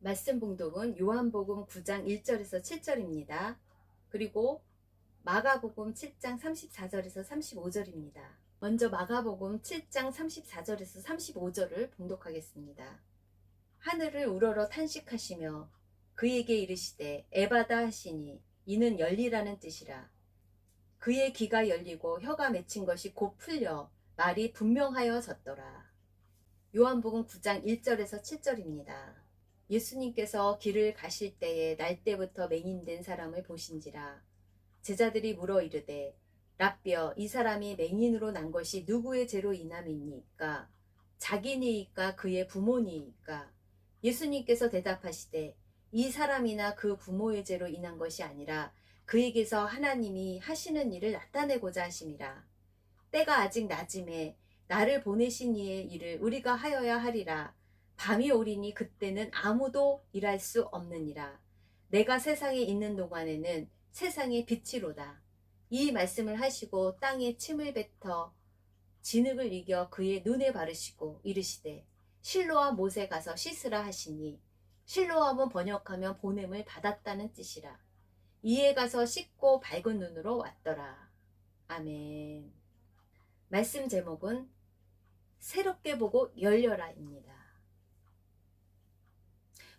말씀 봉독은 요한복음 9장 1절에서 7절입니다. 그리고 마가복음 7장 34절에서 35절입니다. 먼저 마가복음 7장 34절에서 35절을 봉독하겠습니다. 하늘을 우러러 탄식하시며 그에게 이르시되 에바다 하시니 이는 열리라는 뜻이라. 그의 귀가 열리고 혀가 맺힌 것이 곧 풀려 말이 분명하여졌더라. 요한복음 9장 1절에서 7절입니다. 예수님께서 길을 가실 때에 날 때부터 맹인된 사람을 보신지라. 제자들이 물어 이르되 랍비여 이 사람이 맹인으로 난 것이 누구의 죄로 인함이니까? 자기니이까 그의 부모니이까? 예수님께서 대답하시되 이 사람이나 그 부모의 죄로 인한 것이 아니라 그에게서 하나님이 하시는 일을 나타내고자 하심이라. 때가 아직 낮음에 나를 보내신 이의 일을 우리가 하여야 하리라. 밤이 오리니 그때는 아무도 일할 수 없느니라. 내가 세상에 있는 동안에는 세상의 빛이로다. 이 말씀을 하시고 땅에 침을 뱉어 진흙을 이겨 그의 눈에 바르시고 이르시되 실로와 못에 가서 씻으라 하시니 실로함은 번역하면 보냄을 받았다는 뜻이라. 이에 가서 씻고 밝은 눈으로 왔더라. 아멘. 말씀 제목은 새롭게 보고 열려라입니다.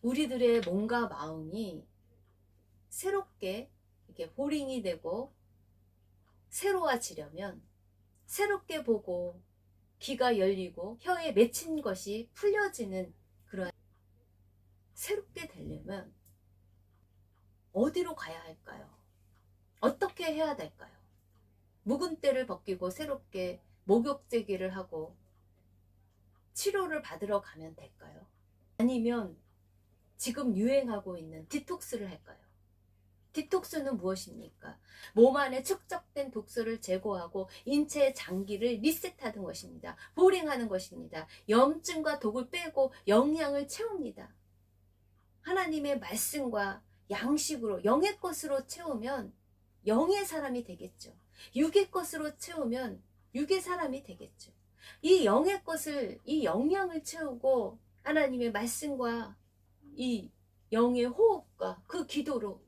우리들의 몸과 마음이 새롭게 이렇게 호링이 되고 새로워지려면 새롭게 보고 귀가 열리고 혀에 맺힌 것이 풀려지는 그런 새롭게 되려면 어디로 가야 할까요? 어떻게 해야 될까요? 묵은 때를 벗기고 새롭게 목욕제기를 하고 치료를 받으러 가면 될까요? 아니면 지금 유행하고 있는 디톡스를 할까요? 디톡스는 무엇입니까? 몸 안에 축적된 독소를 제거하고 인체의 장기를 리셋하는 것입니다. 보링하는 것입니다. 염증과 독을 빼고 영양을 채웁니다. 하나님의 말씀과 양식으로 영의 것으로 채우면 영의 사람이 되겠죠. 육의 것으로 채우면 육의 사람이 되겠죠. 이 영의 것을, 이 영양을 채우고 하나님의 말씀과 이 영의 호흡과 그 기도로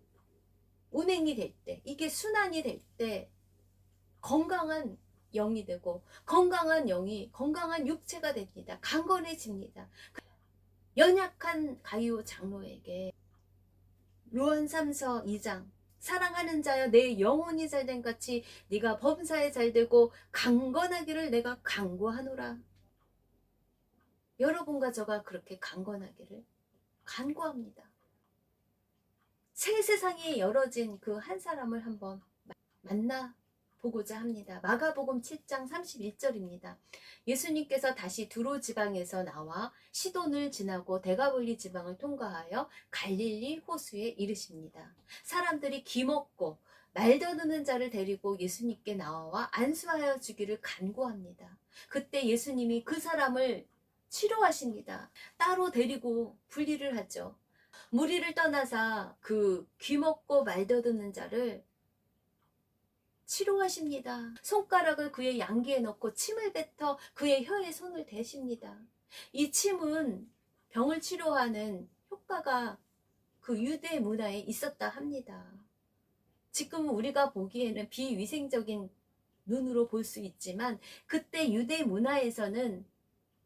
운행이 될 때, 이게 순환이 될 때 건강한 영이 되고 건강한 영이 건강한 육체가 됩니다. 강건해집니다. 연약한 가룟 장로에게 요한 3서 2장 사랑하는 자여 내 영혼이 잘된 같이 네가 범사에 잘되고 강건하기를 내가 간구하노라. 여러분과 저가 그렇게 강건하기를 간구합니다. 새 세상이 열어진 그 한 사람을 한번 만나보고자 합니다. 마가복음 7장 31절입니다. 예수님께서 다시 두로 지방에서 나와 시돈을 지나고 데가볼리 지방을 통과하여 갈릴리 호수에 이르십니다. 사람들이 기먹고 말더듬는 자를 데리고 예수님께 나와 안수하여 주기를 간구합니다. 그때 예수님이 그 사람을 치료하십니다. 따로 데리고 분리를 하죠. 무리를 떠나서 그 귀먹고 말더듬는 자를 치료하십니다. 손가락을 그의 양귀에 넣고 침을 뱉어 그의 혀에 손을 대십니다. 이 침은 병을 치료하는 효과가 그 유대 문화에 있었다 합니다. 지금 우리가 보기에는 비위생적인 눈으로 볼 수 있지만 그때 유대 문화에서는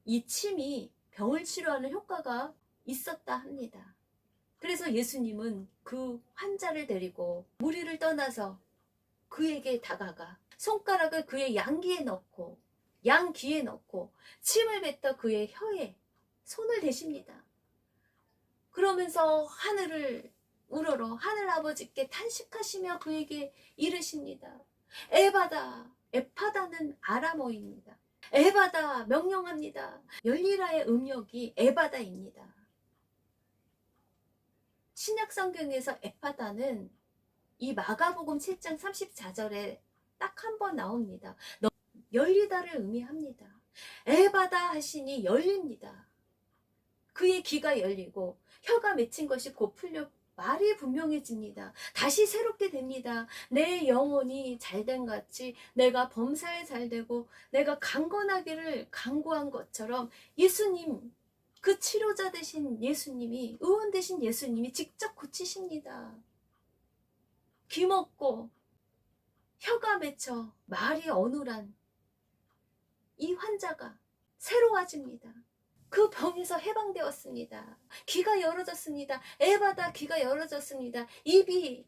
이 침이 병을 치료하는 효과가 있었다 합니다. 그래서 예수님은 그 환자를 데리고 무리를 떠나서 그에게 다가가 손가락을 그의 양귀에 넣고 양귀에 넣고 침을 뱉어 그의 혀에 손을 대십니다. 그러면서 하늘을 우러러 하늘아버지께 탄식하시며 그에게 이르십니다. 에바다. 에파다는 아람어입니다. 에바다 명령합니다. 열리라의 음력이 에바다입니다. 신약 성경에서 에파다는 이 마가복음 7장 34절에 딱 한 번 나옵니다. 열리다를 의미합니다. 에바다 하시니 열립니다. 그의 귀가 열리고 혀가 맺힌 것이 곧 풀려 말이 분명해집니다. 다시 새롭게 됩니다. 내 영혼이 잘된 같이 내가 범사에 잘되고 내가 강건하기를 간구한 것처럼 예수님 그 치료자 되신 예수님이, 의원 되신 예수님이 직접 고치십니다. 귀먹고 혀가 맺혀 말이 어눌한 이 환자가 새로워집니다. 그 병에서 해방되었습니다. 귀가 열어졌습니다. 에바다 귀가 열어졌습니다. 입이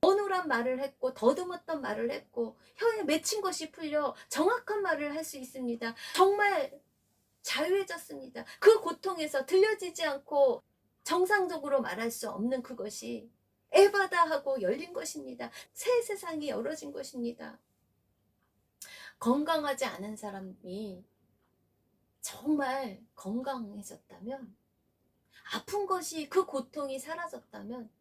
어눌한 말을 했고 더듬었던 말을 했고 혀에 맺힌 것이 풀려 정확한 말을 할 수 있습니다. 정말 자유해졌습니다. 그 고통에서 들려지지 않고 정상적으로 말할 수 없는 그것이 에바다 하고 열린 것입니다. 새 세상이 열어진 것입니다. 건강하지 않은 사람이 정말 건강해졌다면, 아픈 것이, 그 고통이 사라졌다면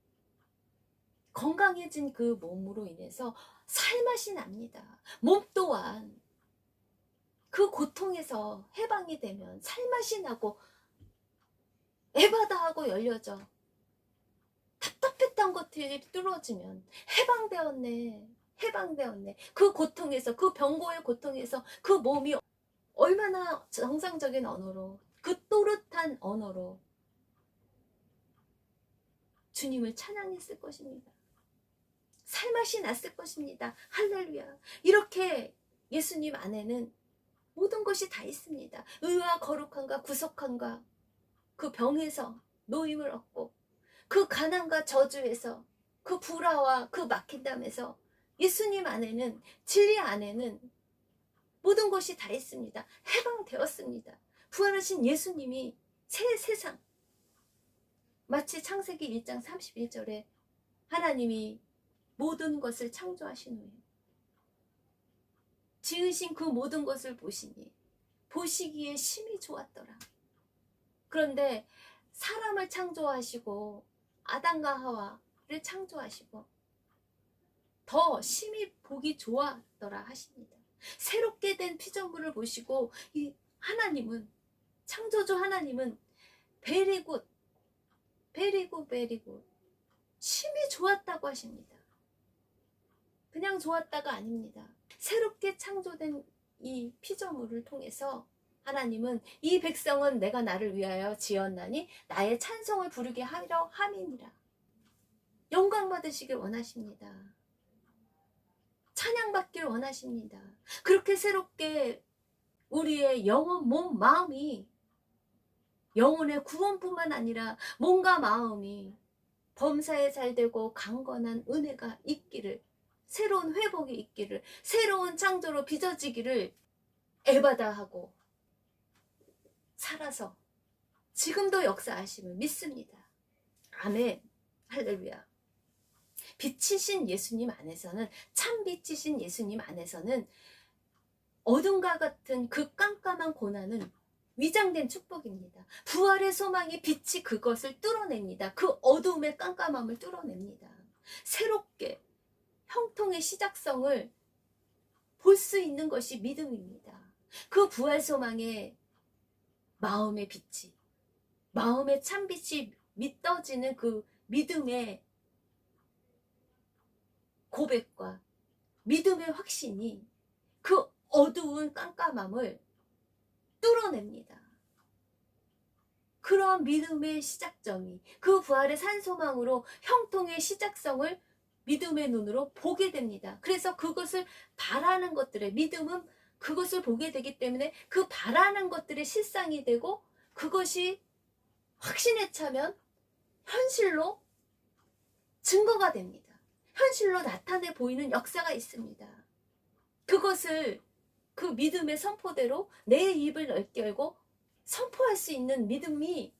건강해진 그 몸으로 인해서 살맛이 납니다. 몸 또한 그 고통에서 해방이 되면 살맛이 나고 에바다 하고 열려져 답답했던 것들이 뚫어지면 해방되었네, 해방되었네. 그 고통에서, 그 병고의 고통에서 그 몸이 얼마나 정상적인 언어로, 그 또렷한 언어로 주님을 찬양했을 것입니다. 살맛이 났을 것입니다. 할렐루야. 이렇게 예수님 안에는 모든 것이 다 있습니다. 의와 거룩함과 구속함과 그 병에서 노임을 얻고, 그 가난과 저주에서, 그 불화와 그 막힌담에서 예수님 안에는, 진리 안에는 모든 것이 다 있습니다. 해방되었습니다. 부활하신 예수님이 새 세상, 마치 창세기 1장 31절에 하나님이 모든 것을 창조하신 후에 지으신 그 모든 것을 보시니 보시기에 심히 좋았더라. 그런데 사람을 창조하시고 아담과 하와를 창조하시고 더 심히 보기 좋았더라 하십니다. 새롭게 된 피조물을 보시고 이 하나님은, 창조주 하나님은 베리굿, 베리굿, 베리굿, 심히 좋았다고 하십니다. 그냥 좋았다가 아닙니다. 새롭게 창조된 이 피조물을 통해서 하나님은 이 백성은 내가 나를 위하여 지었나니 나의 찬송을 부르게 하려 함이니라. 영광 받으시길 원하십니다. 찬양받기를 원하십니다. 그렇게 새롭게 우리의 영혼, 몸, 마음이, 영혼의 구원뿐만 아니라 몸과 마음이 범사에 잘되고 강건한 은혜가 있기를, 새로운 회복이 있기를, 새로운 창조로 빚어지기를 에바다 하고 살아서 지금도 역사하심을 믿습니다. 아멘. 할렐루야. 빛이신 예수님 안에서는, 참 빛이신 예수님 안에서는 어둠과 같은 그 깜깜한 고난은 위장된 축복입니다. 부활의 소망이, 빛이 그것을 뚫어냅니다. 그 어둠의 깜깜함을 뚫어냅니다. 새롭게 형통의 시작성을 볼 수 있는 것이 믿음입니다. 그 부활 소망의 마음의 빛이, 마음의 참빛이 믿어지는 그 믿음의 고백과 믿음의 확신이 그 어두운 깜깜함을 뚫어냅니다. 그런 믿음의 시작점이, 그 부활의 산소망으로 형통의 시작성을 믿음의 눈으로 보게 됩니다. 그래서 그것을 바라는 것들의, 믿음은 그것을 보게 되기 때문에 그 바라는 것들의 실상이 되고, 그것이 확신에 차면 현실로 증거가 됩니다. 현실로 나타내 보이는 역사가 있습니다. 그것을 그 믿음의 선포대로 내 입을 넓게 열고 선포할 수 있는 믿음이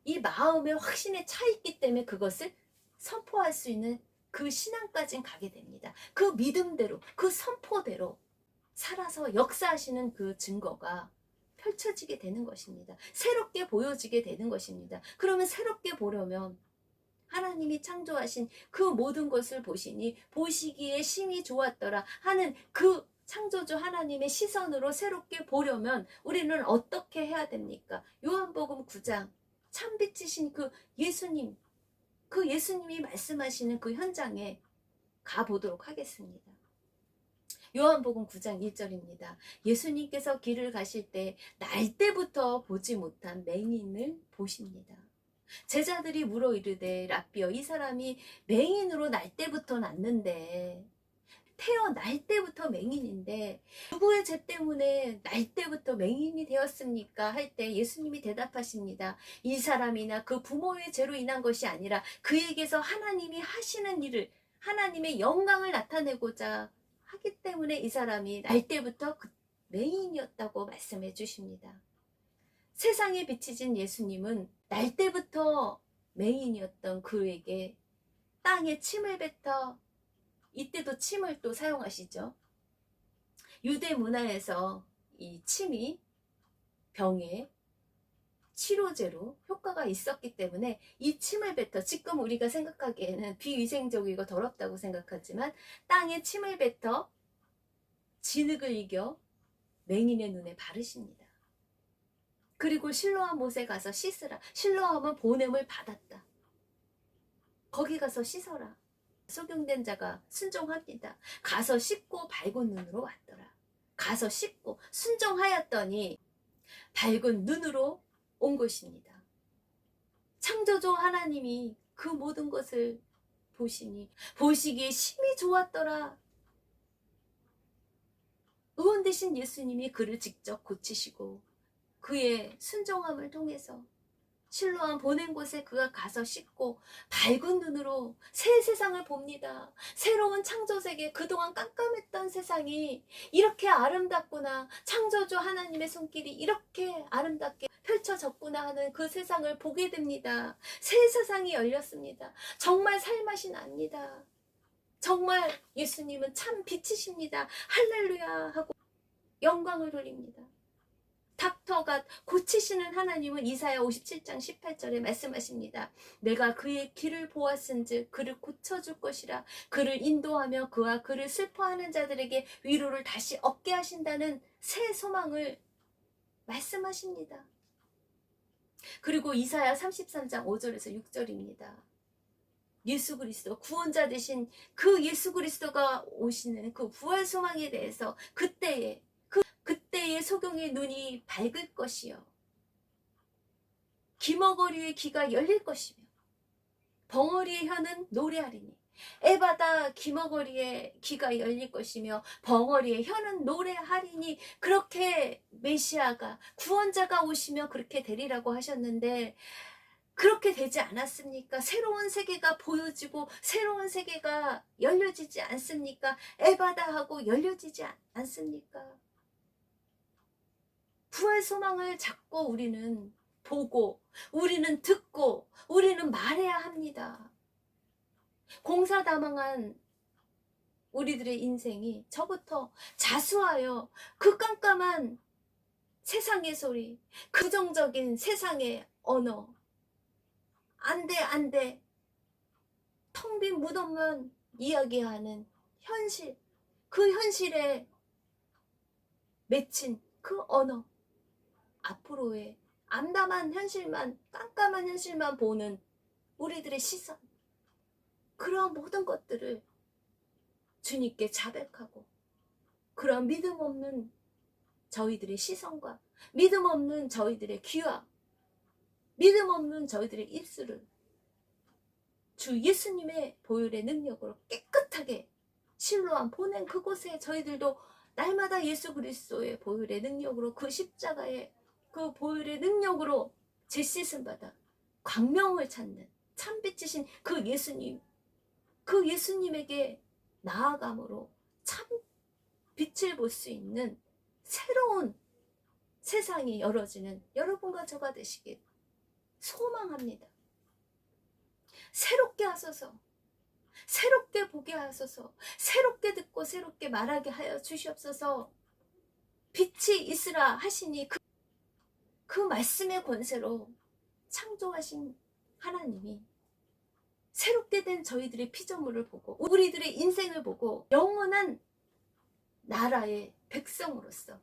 이 마음의 확신에 차 있기 때문에 그것을 선포할 수 있는 그 신앙까지 가게 됩니다. 그 믿음대로, 그 선포대로 살아서 역사하시는 그 증거가 펼쳐지게 되는 것입니다. 새롭게 보여지게 되는 것입니다. 그러면 새롭게 보려면 하나님이 창조하신 그 모든 것을 보시니 보시기에 심히 좋았더라 하는 그 창조주 하나님의 시선으로 새롭게 보려면 우리는 어떻게 해야 됩니까? 요한복음 9장, 참빛이신 그 예수님, 그 예수님이 말씀하시는 그 현장에 가보도록 하겠습니다. 요한복음 9장 1절입니다. 예수님께서 길을 가실 때 날 때부터 보지 못한 맹인을 보십니다. 제자들이 물어 이르되 라삐여, 이 사람이 맹인으로 날 때부터 났는데, 태어날 때부터 맹인인데 누구의 죄 때문에 날 때부터 맹인이 되었습니까? 할 때 예수님이 대답하십니다. 이 사람이나 그 부모의 죄로 인한 것이 아니라 그에게서 하나님이 하시는 일을, 하나님의 영광을 나타내고자 하기 때문에 이 사람이 날 때부터 맹인이었다고 말씀해 주십니다. 세상에 비치신 예수님은 날 때부터 맹인이었던 그에게 땅에 침을 뱉어, 이때도 침을 또 사용하시죠. 유대 문화에서 이 침이 병의 치료제로 효과가 있었기 때문에 이 침을 뱉어, 지금 우리가 생각하기에는 비위생적이고 더럽다고 생각하지만 땅에 침을 뱉어 진흙을 이겨 맹인의 눈에 바르십니다. 그리고 실로암 못에 가서 씻으라. 실로암은 보냄을 받았다. 거기 가서 씻어라. 소경된 자가 순종합니다. 가서 씻고 밝은 눈으로 왔더라. 가서 씻고 순종하였더니 밝은 눈으로 온 것입니다. 창조주 하나님이 그 모든 것을 보시니 보시기에 심히 좋았더라. 의원 되신 예수님이 그를 직접 고치시고 그의 순종함을 통해서 실로암 보낸 곳에 그가 가서 씻고 밝은 눈으로 새 세상을 봅니다. 새로운 창조세계, 그동안 깜깜했던 세상이 이렇게 아름답구나, 창조주 하나님의 손길이 이렇게 아름답게 펼쳐졌구나 하는 그 세상을 보게 됩니다. 새 세상이 열렸습니다. 정말 살맛이 납니다. 정말 예수님은 참 빛이십니다. 할렐루야 하고 영광을 돌립니다. 닥터가 고치시는 하나님은 이사야 57장 18절에 말씀하십니다. 내가 그의 길을 보았은즉 그를 고쳐줄 것이라. 그를 인도하며 그와 그를 슬퍼하는 자들에게 위로를 다시 얻게 하신다는 새 소망을 말씀하십니다. 그리고 이사야 33장 5절에서 6절입니다. 예수 그리스도, 구원자 되신 그 예수 그리스도가 오시는 그 부활 소망에 대해서 그때의 소경의 눈이 밝을 것이요, 기머거리의 귀가 열릴 것이며 벙어리의 혀는 노래하리니. 에바다, 기머거리의 귀가 열릴 것이며 벙어리의 혀는 노래하리니. 그렇게 메시아가, 구원자가 오시며 그렇게 되리라고 하셨는데 그렇게 되지 않았습니까? 새로운 세계가 보여지고 새로운 세계가 열려지지 않습니까? 에바다 하고 열려지지 않습니까? 부활 소망을 잡고 우리는 보고, 우리는 듣고, 우리는 말해야 합니다. 공사다망한 우리들의 인생이 저부터 자수하여 그 깜깜한 세상의 소리, 그 부정적인 세상의 언어, 안 돼, 텅 빈 무덤만 이야기하는 현실, 그 현실에 맺힌 그 언어, 앞으로의 암담한 현실만, 깜깜한 현실만 보는 우리들의 시선, 그러한 모든 것들을 주님께 자백하고, 그러한 믿음 없는 저희들의 시선과 믿음 없는 저희들의 귀와 믿음 없는 저희들의 입술을 주 예수님의 보혈의 능력으로 깨끗하게 실로암 보낸 그곳에 저희들도 날마다 예수 그리스도의 보혈의 능력으로, 그 십자가의 그 보혈의 능력으로 재씻음 받아 광명을 찾는 참빛이신 그 예수님, 그 예수님에게 나아감으로 참 빛을 볼 수 있는 새로운 세상이 열어지는 여러분과 저가 되시길 소망합니다. 새롭게 하소서, 새롭게 보게 하소서, 새롭게 듣고 새롭게 말하게 하여 주시옵소서. 빛이 있으라 하시니 그 말씀의 권세로 창조하신 하나님이 새롭게 된 저희들의 피조물을 보고, 우리들의 인생을 보고 영원한 나라의 백성으로서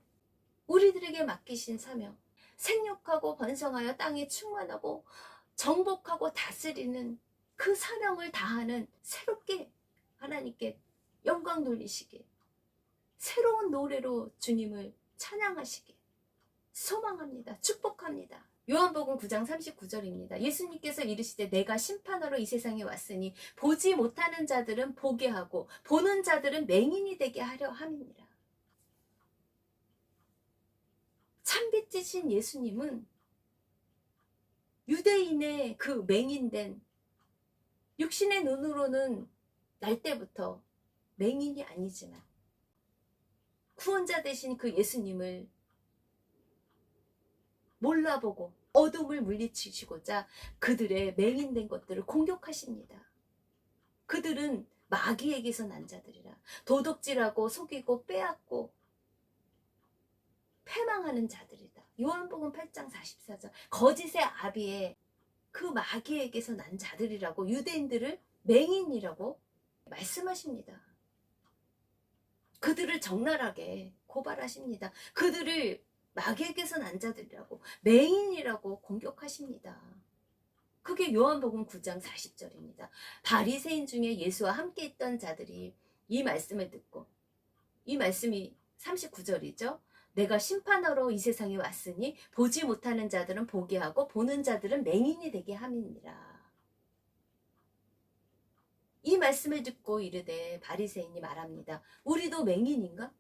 우리들에게 맡기신 사명, 생육하고 번성하여 땅에 충만하고 정복하고 다스리는 그 사명을 다하는, 새롭게 하나님께 영광 돌리시길 새로운 노래로 주님을 찬양하시길 소망합니다. 축복합니다. 요한복음 9장 39절입니다. 예수님께서 이르시되 내가 심판하러 이 세상에 왔으니 보지 못하는 자들은 보게 하고 보는 자들은 맹인이 되게 하려 함이니라. 참빛이신 예수님은 유대인의 그 맹인된 육신의 눈으로는 날 때부터 맹인이 아니지만 구원자 되신 그 예수님을 몰라보고 어둠을 물리치시고자 그들의 맹인된 것들을 공격하십니다. 그들은 마귀에게서 난 자들이라. 도둑질하고 속이고 빼앗고 패망하는 자들이다. 요한복음 8장 44절. 거짓의 아비의 그 마귀에게서 난 자들이라고 유대인들을 맹인이라고 말씀하십니다. 그들을 적나라하게 고발하십니다. 그들을 마귀에게서 난 자들이라고 맹인이라고 공격하십니다. 그게 요한복음 9장 40절입니다. 바리새인 중에 예수와 함께 있던 자들이 이 말씀을 듣고, 이 말씀이 39절이죠. 내가 심판하러 이 세상에 왔으니 보지 못하는 자들은 보게 하고 보는 자들은 맹인이 되게 함이니라. 이 말씀을 듣고 이르되 바리새인이 말합니다. 우리도 맹인인가?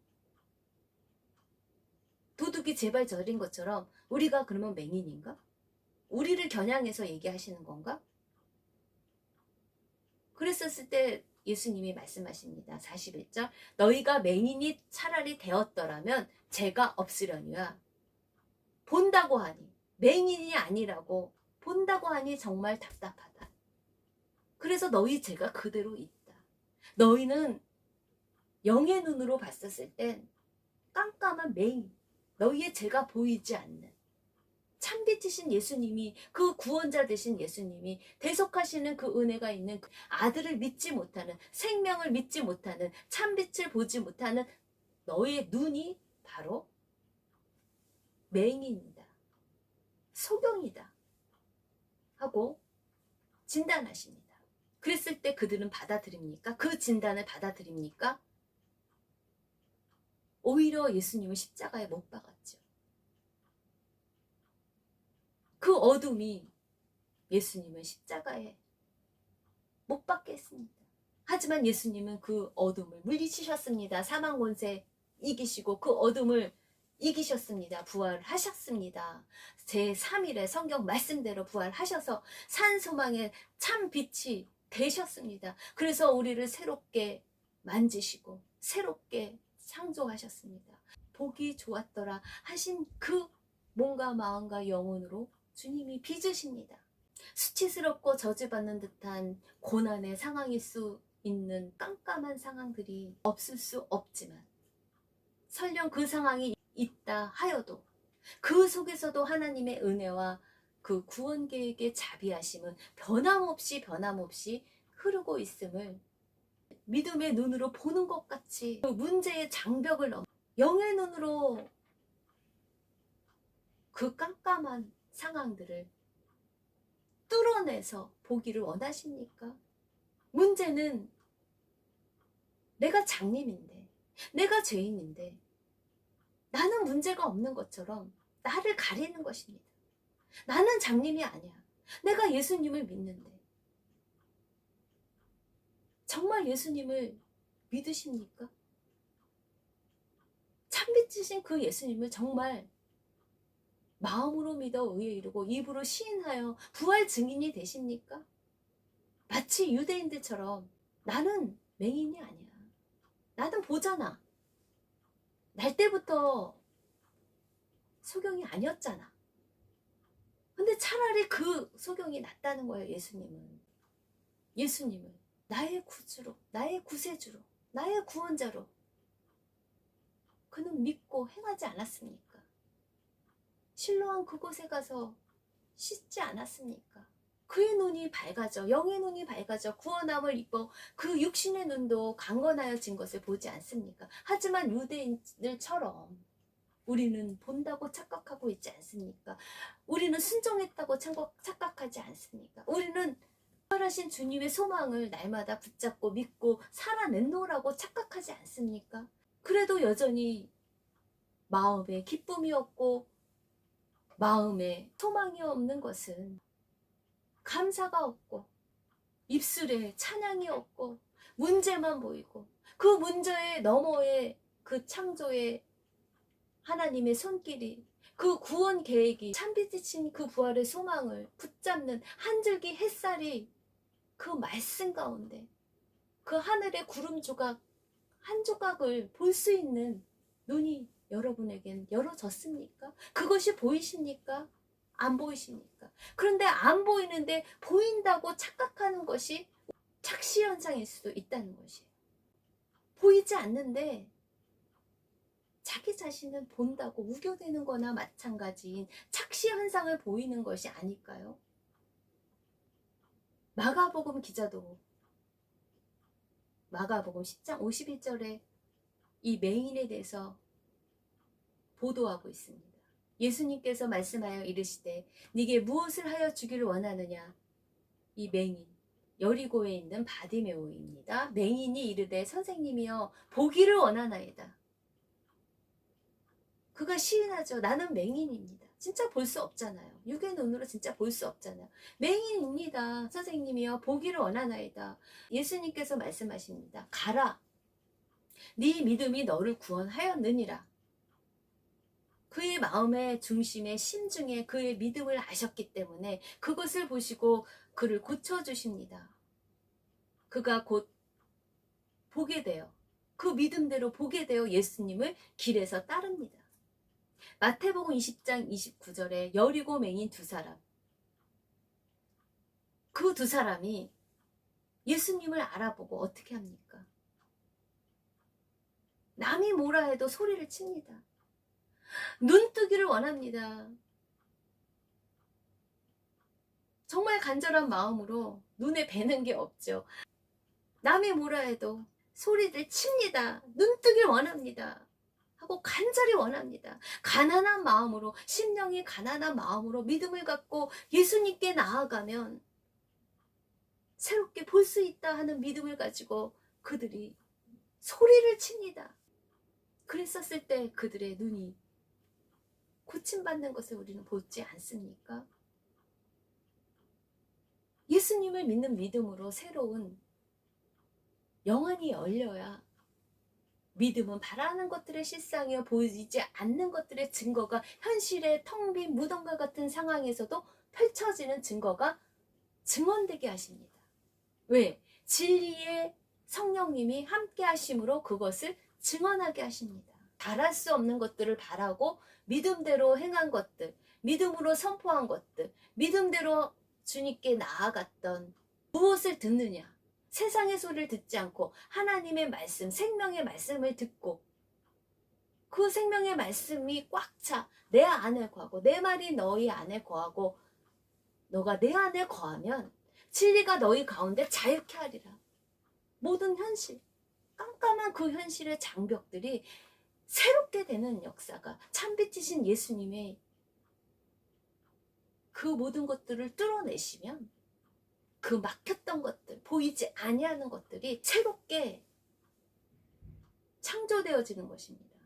도둑이 제발 저린 것처럼 우리가 그러면 맹인인가? 우리를 겨냥해서 얘기하시는 건가? 그랬었을 때 예수님이 말씀하십니다. 41절. 너희가 맹인이 차라리 되었더라면 죄가 없으려니와 본다고 하니 맹인이 아니라고 본다고 하니 정말 답답하다. 그래서 너희 죄가 그대로 있다. 너희는 영의 눈으로 봤었을 땐 깜깜한 맹인, 너희의 죄가 보이지 않는 참빛이신 예수님이, 그 구원자 되신 예수님이, 대속하시는 그 은혜가 있는 그 아들을 믿지 못하는, 생명을 믿지 못하는, 참빛을 보지 못하는 너희의 눈이 바로 맹인이다, 소경이다 하고 진단하십니다. 그랬을 때 그들은 받아들입니까? 그 진단을 받아들입니까? 오히려 예수님을 십자가에 못 박았죠. 그 어둠이 예수님을 십자가에 못 박게 했습니다. 하지만 예수님은 그 어둠을 물리치셨습니다. 사망 권세 이기시고 그 어둠을 이기셨습니다. 부활하셨습니다. 제3일에 성경 말씀대로 부활하셔서 산소망의 참 빛이 되셨습니다. 그래서 우리를 새롭게 만지시고 새롭게 창조하셨습니다. 보기 좋았더라 하신 그 몸과 마음과 영혼으로 주님이 빚으십니다. 수치스럽고 저주받는 듯한 고난의 상황일 수 있는 깜깜한 상황들이 없을 수 없지만, 설령 그 상황이 있다 하여도 그 속에서도 하나님의 은혜와 그 구원 계획의 자비하심은 변함없이 흐르고 있음을 믿음의 눈으로 보는 것 같이, 그 문제의 장벽을 넘어 영의 눈으로 그 깜깜한 상황들을 뚫어내서 보기를 원하십니까? 문제는 내가 장님인데, 내가 죄인인데 나는 문제가 없는 것처럼 나를 가리는 것입니다. 나는 장님이 아니야. 내가 예수님을 믿는데. 정말 예수님을 믿으십니까? 참빛이신 그 예수님을 정말 마음으로 믿어 의에 이르고 입으로 시인하여 부활 증인이 되십니까? 마치 유대인들처럼 나는 맹인이 아니야. 나는 보잖아. 날 때부터 소경이 아니었잖아. 근데 차라리 그 소경이 낫다는 거예요. 예수님을 나의 구주로, 나의 구세주로, 나의 구원자로 그는 믿고 행하지 않았습니까? 실로암 그곳에 가서 씻지 않았습니까? 그의 눈이 밝아져, 영의 눈이 밝아져 구원함을 입고 그 육신의 눈도 강건하여진 것을 보지 않습니까? 하지만 유대인들처럼 우리는 본다고 착각하고 있지 않습니까? 우리는 순종했다고 착각하지 않습니까? 우리는 부활하신 주님의 소망을 날마다 붙잡고 믿고 살아내노라고 착각하지 않습니까? 그래도 여전히 마음에 기쁨이 없고 마음에 소망이 없는 것은 감사가 없고 입술에 찬양이 없고 문제만 보이고 그 문제의 너머에 그 창조의 하나님의 손길이 그 구원 계획이 찬빛이친 그 부활의 소망을 붙잡는 한 줄기 햇살이 그 말씀 가운데 그 하늘의 구름 조각 한 조각을 볼 수 있는 눈이 여러분에겐 열어졌습니까? 그것이 보이십니까? 안 보이십니까? 그런데 안 보이는데 보인다고 착각하는 것이 착시 현상일 수도 있다는 것이에요. 보이지 않는데 자기 자신은 본다고 우겨대는 거나 마찬가지인 착시 현상을 보이는 것이 아닐까요? 마가복음 기자도 마가복음 10장 51절에 이 맹인에 대해서 보도하고 있습니다. 예수님께서 말씀하여 이르시되 네게 무엇을 하여 주기를 원하느냐. 이 맹인 여리고에 있는 바디메오입니다. 맹인이 이르되 선생님이여 보기를 원하나이다. 그가 시인하죠. 나는 맹인입니다. 진짜 볼 수 없잖아요. 육의 눈으로 진짜 볼 수 없잖아요. 맹인입니다. 선생님이여 보기를 원하나이다. 예수님께서 말씀하십니다. 가라. 네 믿음이 너를 구원하였느니라. 그의 마음의 중심에 심중에 그의 믿음을 아셨기 때문에 그것을 보시고 그를 고쳐주십니다. 그가 곧 보게 되어 그 믿음대로 보게 되어 예수님을 길에서 따릅니다. 마태복음 20장 29절에 여리고 맹인 두 사람, 그 두 사람이 예수님을 알아보고 어떻게 합니까? 남이 뭐라 해도 소리를 칩니다. 눈뜨기를 원합니다. 정말 간절한 마음으로 눈에 뵈는 게 없죠. 남이 뭐라 해도 소리를 칩니다. 눈뜨기를 원합니다. 하고 간절히 원합니다. 가난한 마음으로, 심령이 가난한 마음으로 믿음을 갖고 예수님께 나아가면 새롭게 볼 수 있다 하는 믿음을 가지고 그들이 소리를 칩니다. 그랬었을 때 그들의 눈이 고침받는 것을 우리는 보지 않습니까? 예수님을 믿는 믿음으로 새로운 영안이 열려야 믿음은 바라는 것들의 실상이요 보이지 않는 것들의 증거가 현실의 텅 빈 무덤과 같은 상황에서도 펼쳐지는 증거가 증언되게 하십니다. 왜? 진리의 성령님이 함께 하심으로 그것을 증언하게 하십니다. 바랄 수 없는 것들을 바라고 믿음대로 행한 것들, 믿음으로 선포한 것들, 믿음대로 주님께 나아갔던 무엇을 듣느냐? 세상의 소리를 듣지 않고 하나님의 말씀, 생명의 말씀을 듣고 그 생명의 말씀이 꽉 차 내 안에 거하고 내 말이 너희 안에 거하고 너가 내 안에 거하면 진리가 너희 가운데 자유케 하리라. 모든 현실, 깜깜한 그 현실의 장벽들이 새롭게 되는 역사가 참빛이신 예수님의 그 모든 것들을 뚫어내시면 그 막혔던 것들, 보이지 아니하는 것들이 새롭게 창조되어지는 것입니다.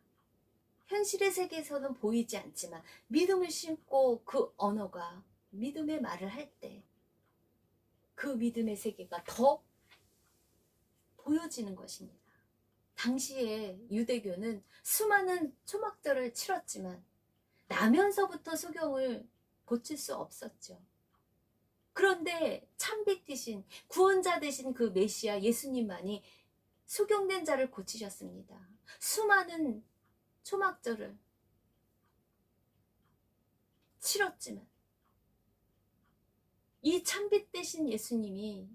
현실의 세계에서는 보이지 않지만 믿음을 심고 그 언어가 믿음의 말을 할 때 그 믿음의 세계가 더 보여지는 것입니다. 당시에 유대교는 수많은 초막절을 치렀지만 나면서부터 소경을 고칠 수 없었죠. 그런데 참빛 되신 구원자 되신 그 메시아 예수님만이 소경된 자를 고치셨습니다. 수많은 초막절을 치렀지만 이 참빛 되신 예수님이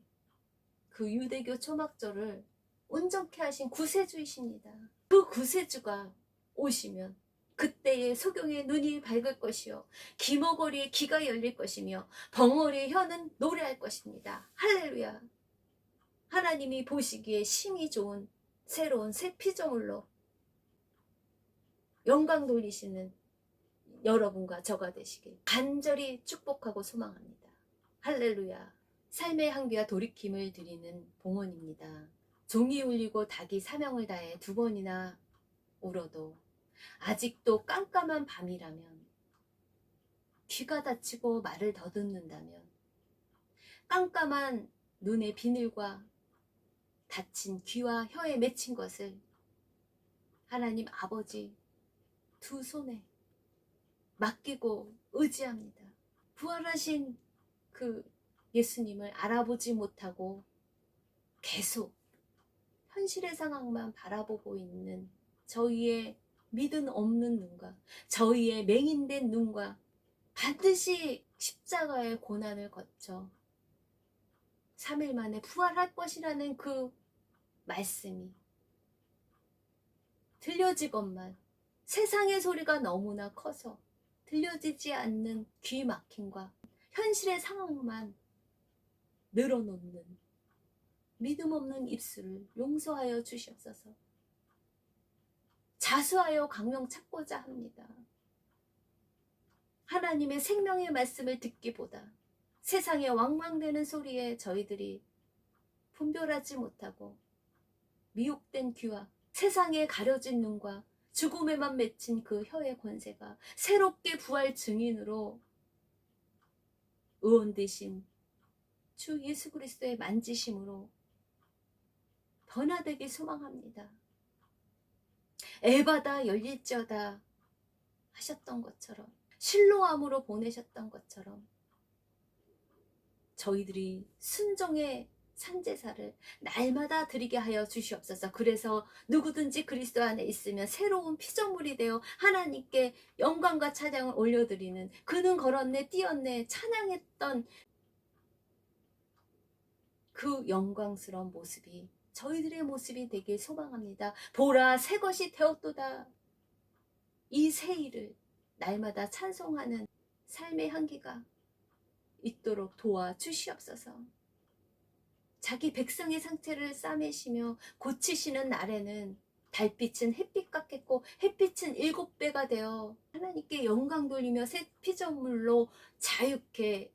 그 유대교 초막절을 온전케 하신 구세주이십니다. 그 구세주가 오시면 그때의 소경의 눈이 밝을 것이요 기머거리의 귀가 열릴 것이며 벙어리의 혀는 노래할 것입니다. 할렐루야. 하나님이 보시기에 심히 좋은 새로운 새 피조물로 영광 돌리시는 여러분과 저가 되시길 간절히 축복하고 소망합니다. 할렐루야. 삶의 한계와 돌이킴을 드리는 봉헌입니다. 종이 울리고 닭이 사명을 다해 두 번이나 울어도 아직도 깜깜한 밤이라면, 귀가 닫히고 말을 더듬는다면, 깜깜한 눈의 비늘과 닫힌 귀와 혀에 맺힌 것을 하나님 아버지 두 손에 맡기고 의지합니다. 부활하신 그 예수님을 알아보지 못하고 계속 현실의 상황만 바라보고 있는 저희의 믿음 없는 눈과 저희의 맹인된 눈과, 반드시 십자가의 고난을 거쳐 3일 만에 부활할 것이라는 그 말씀이 들려지건만, 세상의 소리가 너무나 커서 들려지지 않는 귀 막힘과 현실의 상황만 늘어놓는 믿음 없는 입술을 용서하여 주시옵소서. 자수하여 강령 찾고자 합니다. 하나님의 생명의 말씀을 듣기보다 세상의 왕왕대는 소리에 저희들이 분별하지 못하고 미혹된 귀와 세상에 가려진 눈과 죽음에만 맺힌 그 혀의 권세가 새롭게 부활 증인으로 의원 되신 주 예수 그리스도의 만지심으로 변화되기 소망합니다. 에바다 열릴지어다 하셨던 것처럼, 실로암으로 보내셨던 것처럼 저희들이 순종의 산제사를 날마다 드리게 하여 주시옵소서. 그래서 누구든지 그리스도 안에 있으면 새로운 피조물이 되어 하나님께 영광과 찬양을 올려드리는, 그는 걸었네 뛰었네 찬양했던 그 영광스러운 모습이 저희들의 모습이 되길 소망합니다. 보라 새 것이 되었도다. 이 새 일을 날마다 찬송하는 삶의 향기가 있도록 도와주시옵소서. 자기 백성의 상태를 싸매시며 고치시는 날에는 달빛은 햇빛 같겠고 햇빛은 7배가 되어 하나님께 영광 돌리며 새 피조물로 자유케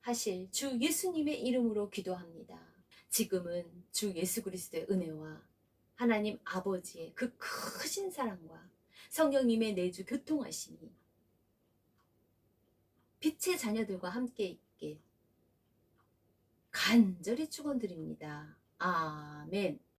하실 주 예수님의 이름으로 기도합니다. 지금은 주 예수 그리스도의 은혜와 하나님 아버지의 그 크신 사랑과 성령님의 내주 교통하심이 빛의 자녀들과 함께 있게 간절히 축원드립니다. 아멘.